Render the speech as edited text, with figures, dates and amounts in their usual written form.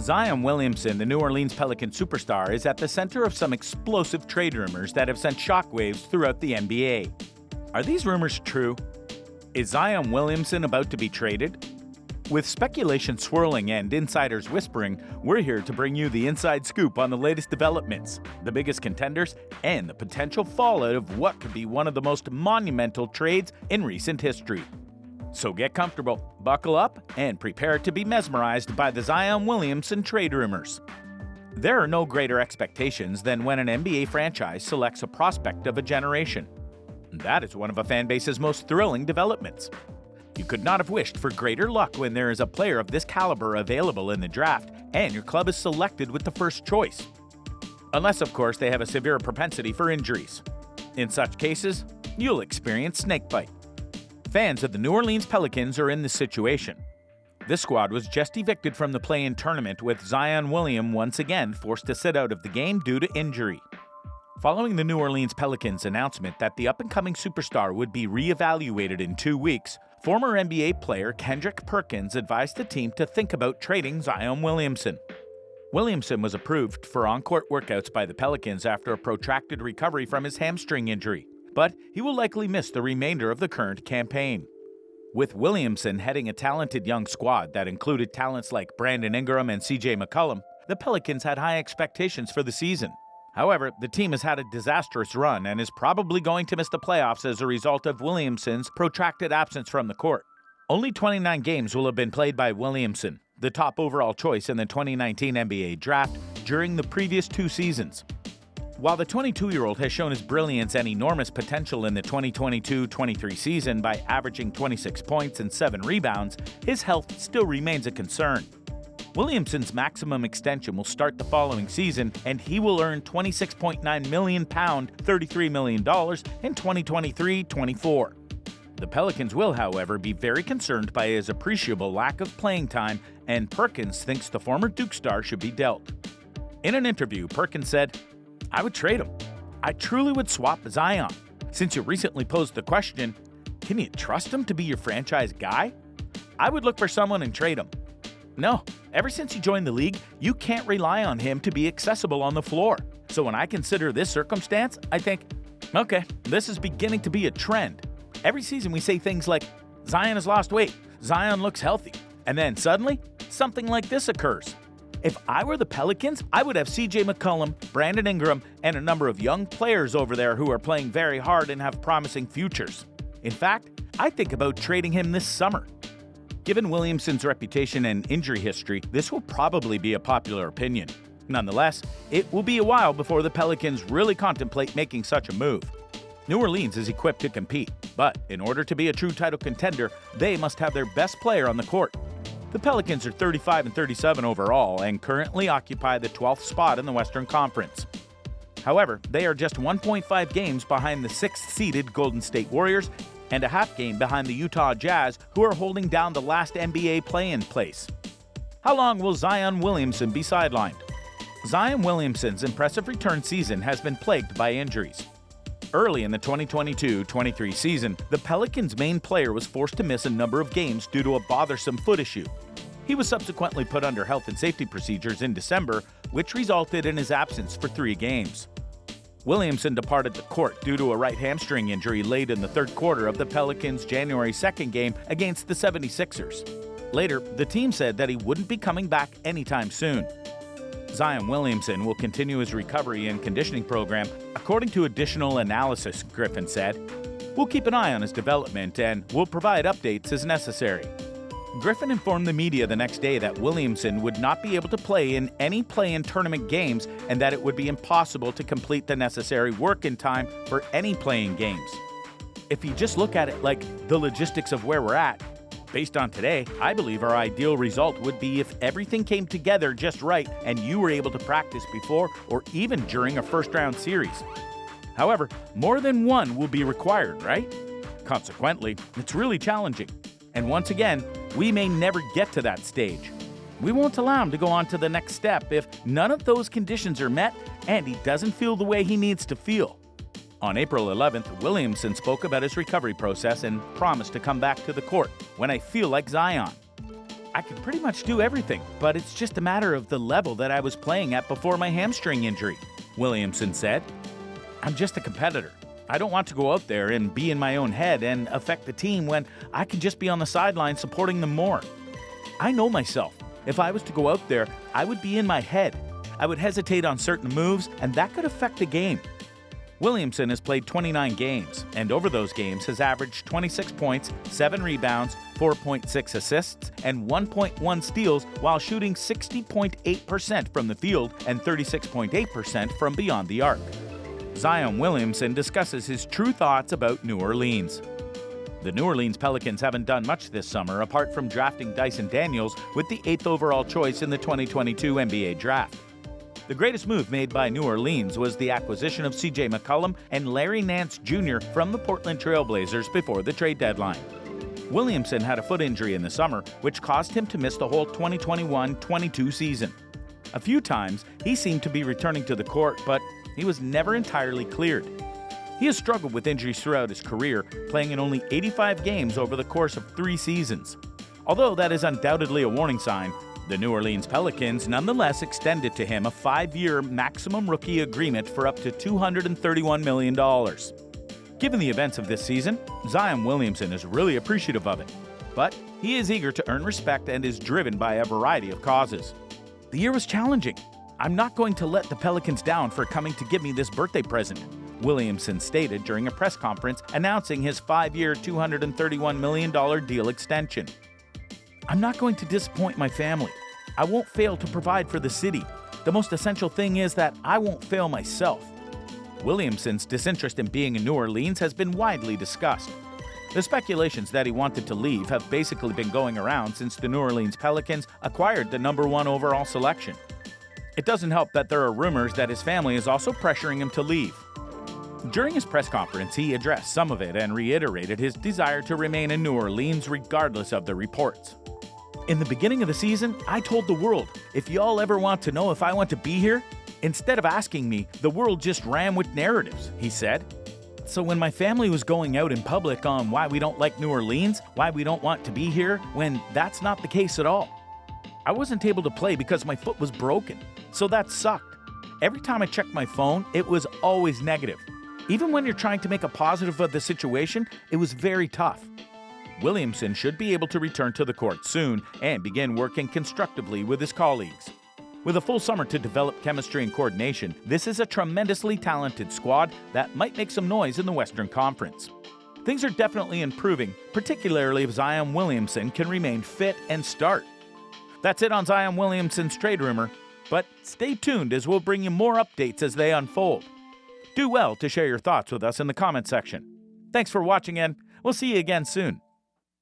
Zion Williamson, the New Orleans Pelicans superstar, is at the center of some explosive trade rumors that have sent shockwaves throughout the NBA. Are these rumors true? Is Zion Williamson about to be traded? With speculation swirling and insiders whispering, we're here to bring you the inside scoop on the latest developments, the biggest contenders, and the potential fallout of what could be one of the most monumental trades in recent history. So get comfortable, buckle up, and prepare to be mesmerized by the Zion Williamson trade rumors. There are no greater expectations than when an NBA franchise selects a prospect of a generation. That is one of a fan base's most thrilling developments. You could not have wished for greater luck when there is a player of this caliber available in the draft and your club is selected with the first choice. Unless, of course, they have a severe propensity for injuries. In such cases, you'll experience snakebite. Fans of the New Orleans Pelicans are in this situation. This squad was just evicted from the play-in tournament, with Zion Williamson once again forced to sit out of the game due to injury. Following the New Orleans Pelicans' announcement that the up-and-coming superstar would be re-evaluated in 2 weeks, former NBA player Perkins advised the team to think about trading Zion Williamson. Williamson was approved for on-court workouts by the Pelicans after a protracted recovery from his hamstring injury, but he will likely miss the remainder of the current campaign. With Williamson heading a talented young squad that included talents like Brandon Ingram and CJ McCollum, the Pelicans had high expectations for the season. However, the team has had a disastrous run and is probably going to miss the playoffs as a result of Williamson's protracted absence from the court. Only 29 games will have been played by Williamson, the top overall choice in the 2019 NBA draft, during the previous 2 seasons. While the 22-year-old has shown his brilliance and enormous potential in the 2022-23 season by averaging 26 points and 7 rebounds, his health still remains a concern. Williamson's maximum extension will start the following season, and he will earn £26.9 million, $33 million in 2023-24. The Pelicans will, however, be very concerned by his appreciable lack of playing time, and Perkins thinks the former Duke star should be dealt. In an interview, Perkins said, "I would trade him. I truly would swap Zion. Since you recently posed the question, can you trust him to be your franchise guy? I would look for someone and trade him. No, ever since he joined the league, you can't rely on him to be accessible on the floor. So when I consider this circumstance, I think, okay, this is beginning to be a trend. Every season we say things like, Zion has lost weight, Zion looks healthy, and then suddenly, something like this occurs. If I were the Pelicans, I would have CJ McCollum, Brandon Ingram, and a number of young players over there who are playing very hard and have promising futures. In fact, I think about trading him this summer." Given Williamson's reputation and injury history, this will probably be a popular opinion. Nonetheless, it will be a while before the Pelicans really contemplate making such a move. New Orleans is equipped to compete, but in order to be a true title contender, they must have their best player on the court. The Pelicans are 35-37 overall and currently occupy the 12th spot in the Western Conference. However, they are just 1.5 games behind the 6th-seeded Golden State Warriors and a half game behind the Utah Jazz, who are holding down the last NBA play-in place. How long will Zion Williamson be sidelined? Zion Williamson's impressive return season has been plagued by injuries. Early in the 2022-23 season, the Pelicans' main player was forced to miss a number of games due to a bothersome foot issue. He was subsequently put under health and safety procedures in December, which resulted in his absence for 3 games. Williamson departed the court due to a right hamstring injury late in the third quarter of the Pelicans' January 2nd game against the 76ers. Later, the team said that he wouldn't be coming back anytime soon. Zion Williamson will continue his recovery and conditioning program, according to additional analysis, Griffin said. We'll keep an eye on his development and we'll provide updates as necessary. Griffin informed the media the next day that Williamson would not be able to play in any play-in tournament games and that it would be impossible to complete the necessary work in time for any play-in games. If you just look at it like the logistics of where we're at, based on today, I believe our ideal result would be if everything came together just right and you were able to practice before or even during a first-round series. However, more than one will be required, right? Consequently, it's really challenging. And once again, we may never get to that stage. We won't allow him to go on to the next step if none of those conditions are met and he doesn't feel the way he needs to feel. On April 11th, Williamson spoke about his recovery process and promised to come back to the court when I feel like Zion. I could pretty much do everything, but it's just a matter of the level that I was playing at before my hamstring injury," Williamson said. "I'm just a competitor. I don't want to go out there and be in my own head and affect the team when I can just be on the sideline supporting them more. I know myself. If I was to go out there, I would be in my head. I would hesitate on certain moves, and that could affect the game." Williamson has played 29 games, and over those games has averaged 26 points, 7 rebounds, 4.6 assists, and 1.1 steals while shooting 60.8% from the field and 36.8% from beyond the arc. Zion Williamson discusses his true thoughts about New Orleans. The New Orleans Pelicans haven't done much this summer apart from drafting Dyson Daniels with the 8th overall choice in the 2022 NBA Draft. The greatest move made by New Orleans was the acquisition of CJ McCollum and Larry Nance Jr. from the Portland Trail Blazers before the trade deadline. Williamson had a foot injury in the summer, which caused him to miss the whole 2021-22 season. A few times, he seemed to be returning to the court, but he was never entirely cleared. He has struggled with injuries throughout his career, playing in only 85 games over the course of 3 seasons. Although that is undoubtedly a warning sign, the New Orleans Pelicans nonetheless extended to him a 5-year maximum rookie agreement for up to $231 million. Given the events of this season, Zion Williamson is really appreciative of it. But he is eager to earn respect and is driven by a variety of causes. "The year was challenging. I'm not going to let the Pelicans down for coming to give me this birthday present," Williamson stated during a press conference announcing his 5-year $231 million deal extension. "I'm not going to disappoint my family. I won't fail to provide for the city. The most essential thing is that I won't fail myself." Williamson's disinterest in being in New Orleans has been widely discussed. The speculations that he wanted to leave have basically been going around since the New Orleans Pelicans acquired the #1 overall selection. It doesn't help that there are rumors that his family is also pressuring him to leave. During his press conference, he addressed some of it and reiterated his desire to remain in New Orleans regardless of the reports. "In the beginning of the season, I told the world, if y'all ever want to know if I want to be here, instead of asking me, the world just ran with narratives," he said. "So when my family was going out in public on why we don't like New Orleans, why we don't want to be here, when that's not the case at all. I wasn't able to play because my foot was broken, so that sucked. Every time I checked my phone, it was always negative. Even when you're trying to make a positive of the situation, it was very tough." Williamson should be able to return to the court soon and begin working constructively with his colleagues. With a full summer to develop chemistry and coordination, this is a tremendously talented squad that might make some noise in the Western Conference. Things are definitely improving, particularly if Zion Williamson can remain fit and start. That's it on Zion Williamson's trade rumor, but stay tuned as we'll bring you more updates as they unfold. Do well to share your thoughts with us in the comment section. Thanks for watching, and we'll see you again soon.